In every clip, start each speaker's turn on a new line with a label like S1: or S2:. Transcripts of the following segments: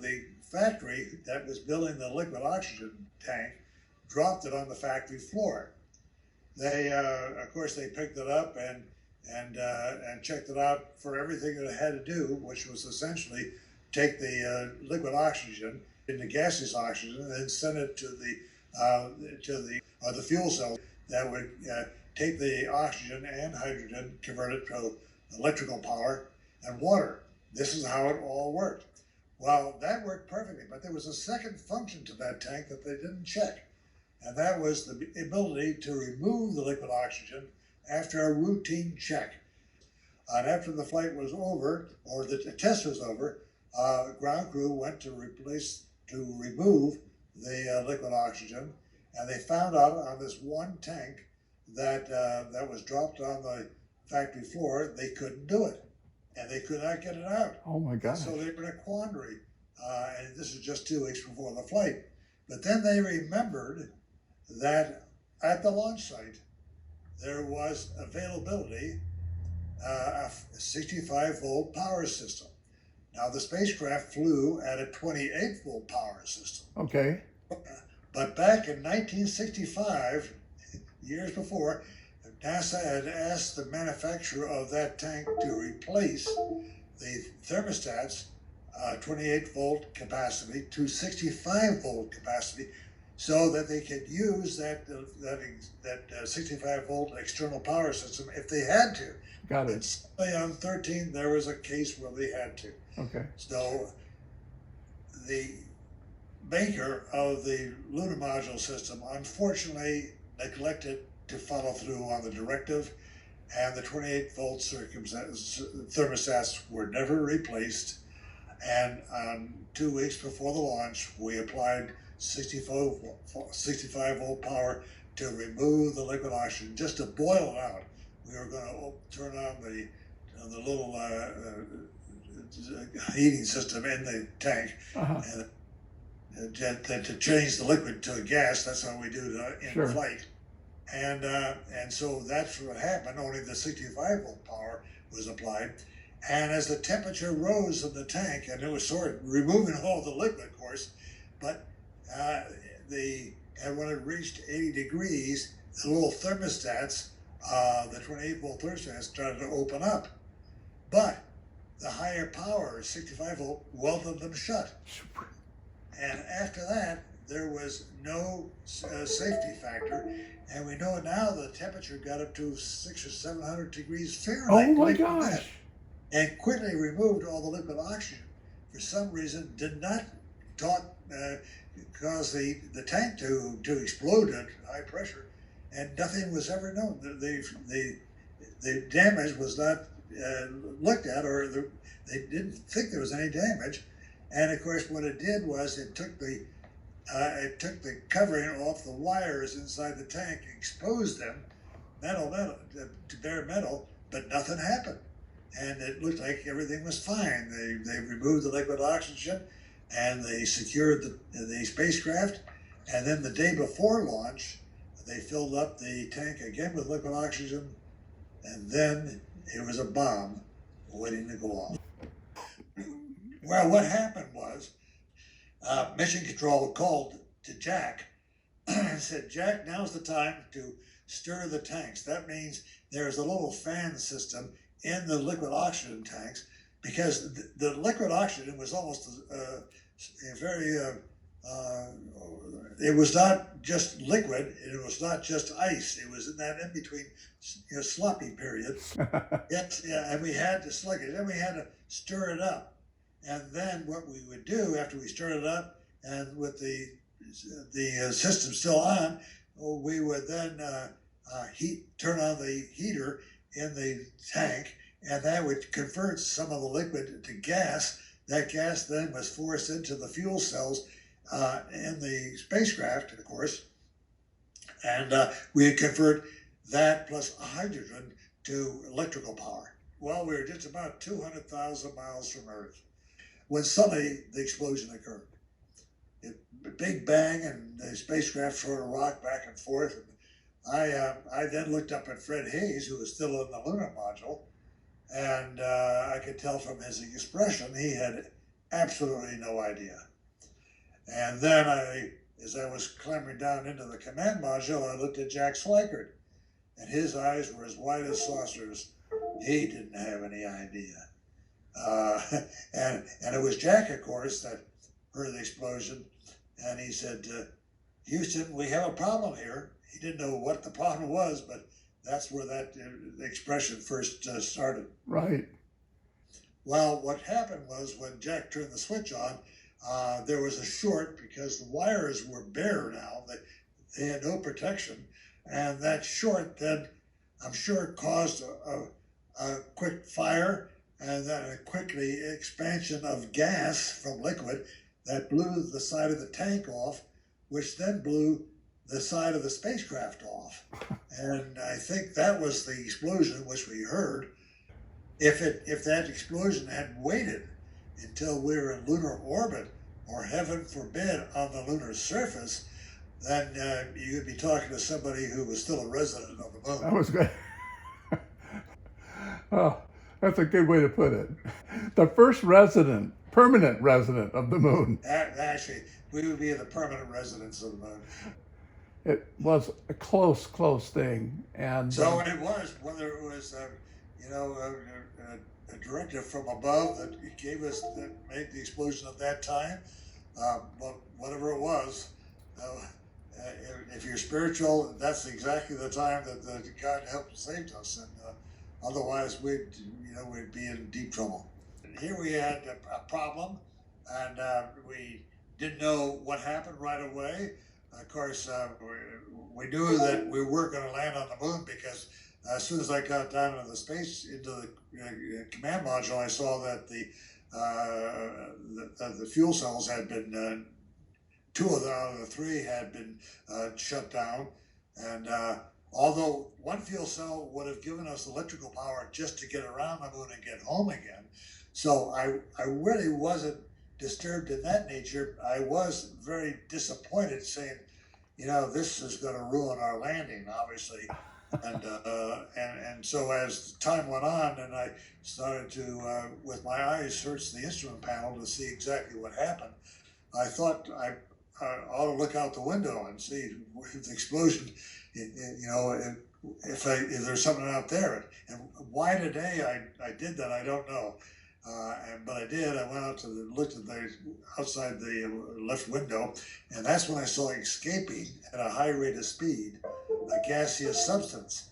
S1: the factory that was building the liquid oxygen tank dropped it on the factory floor. They, of course, they picked it up and checked it out for everything that it had to do, which was essentially take the liquid oxygen into gaseous oxygen and then send it to the fuel cell that would take the oxygen and hydrogen, convert it to electrical power and water. This is how it all worked. Well, that worked perfectly, but there was a second function to that tank that they didn't check, and that was the ability to remove the liquid oxygen after a routine check. And after the flight was over, or the test was over, ground crew went to remove the liquid oxygen, and they found out on this one tank that was dropped on the factory floor, they couldn't do it, and they could not get it out.
S2: Oh my gosh.
S1: So they were in a quandary, and this was just 2 weeks before the flight. But then they remembered that at the launch site, there was availability a 65-volt power system. Now, the spacecraft flew at a 28-volt power system.
S2: Okay.
S1: But back in 1965, years before, NASA had asked the manufacturer of that tank to replace the thermostats 28-volt capacity to 65-volt capacity, so that they could use that 65-volt external power system if they had to.
S2: Got it.
S1: And suddenly on 13, there was a case where they had to.
S2: Okay.
S1: So the maker of the lunar module system unfortunately neglected to follow through on the directive, and the 28-volt thermostats were never replaced. And 2 weeks before the launch, we applied 65-volt power to remove the liquid oxygen, just to boil it out. We were going to turn on the little heating system in the tank, and to change the liquid to a gas. That's how we do it in flight. And so that's what happened. Only the 65-volt power was applied. And as the temperature rose in the tank, and it was sort of removing all the liquid, of course, but and when it reached 80 degrees, the little thermostats, the 28-volt thermostats, started to open up. But the higher power, 65-volt, welded them shut. And after that, there was no safety factor. And we know now the temperature got up to 600 or 700 degrees Fahrenheit.
S2: Oh my gosh.
S1: And quickly removed all the liquid oxygen. For some reason, did not cause the tank to explode at high pressure, and nothing was ever known. The damage was not looked at, or they didn't think there was any damage. And of course, what it did was it took the covering off the wires inside the tank, exposed them, metal to bare metal, but nothing happened. And it looked like everything was fine. They removed the liquid oxygen, and they secured the spacecraft. And then the day before launch, they filled up the tank again with liquid oxygen, and then it was a bomb waiting to go off. Well, what happened was Mission Control called to Jack and said, "Jack, now's the time to stir the tanks." That means there's a little fan system in the liquid oxygen tanks, because the liquid oxygen was almost it was not just liquid, it was not just ice, it was in that in-between sloppy period. And we had to slug it, then we had to stir it up. And then what we would do after we stirred it up, and with the system still on, we would then turn on the heater in the tank, and that would convert some of the liquid to gas. That gas then was forced into the fuel cells in the spacecraft, of course, and we would convert that plus hydrogen to electrical power. Well, we were just about 200,000 miles from Earth when suddenly the explosion occurred. A big bang, and the spacecraft sort of rocked back and forth. And I then looked up at Fred Hayes, who was still in the lunar module, and I could tell from his expression he had absolutely no idea. And then as I was clambering down into the command module, I looked at Jack Schleichert, and his eyes were as wide as saucers. He didn't have any idea. Uh, and it was Jack, of course, that heard the explosion, and he said, Houston, we have a problem here. He didn't know what the problem was, but that's where that expression first started.
S2: Right.
S1: Well, what happened was when Jack turned the switch on, there was a short because the wires were bare now. They had no protection. And that short then, I'm sure, caused a quick fire and then a quickly expansion of gas from liquid that blew the side of the tank off, which then blew the side of the spacecraft off. And I think that was the explosion which we heard. If that explosion had waited until we were in lunar orbit, or heaven forbid, on the lunar surface, then you would be talking to somebody who was still a resident of the moon.
S2: That was good. Oh, that's a good way to put it. The first permanent resident of the moon.
S1: Actually, we would be the permanent residents of the moon.
S2: It was a close thing. And
S1: so it was, whether it was, a directive from above that made the explosion at that time, but whatever it was, if you're spiritual, that's exactly the time that God helped save us, and otherwise we'd be in deep trouble. And here we had a problem, and we didn't know what happened right away. Of course, we knew that we were going to land on the moon because as soon as I got down into the command module, I saw that the fuel cells had been, two out of the three had been shut down. And although one fuel cell would have given us electrical power just to get around the moon and get home again, so I really wasn't disturbed in that nature. I was very disappointed, saying, this is going to ruin our landing, obviously. And so as time went on, and I started to, with my eyes, search the instrument panel to see exactly what happened, I thought I ought to look out the window and see if the explosion, if there's something out there. And why today I did that, I don't know. But I did. I went out looked at outside the left window, and that's when I saw escaping at a high rate of speed a gaseous substance.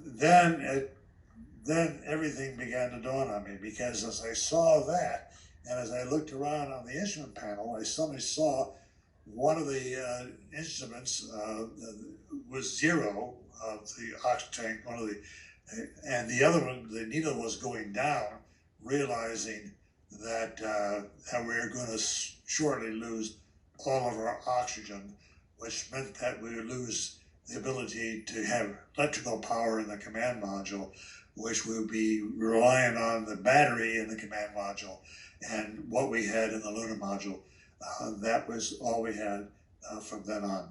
S1: Then everything began to dawn on me, because as I saw that, and as I looked around on the instrument panel, I suddenly saw one of the instruments was zero of the oxygen tank, and the other one, the needle was going down, realizing that we were going to shortly lose all of our oxygen, which meant that we would lose the ability to have electrical power in the command module, which would be relying on the battery in the command module and what we had in the lunar module. That was all we had from then on.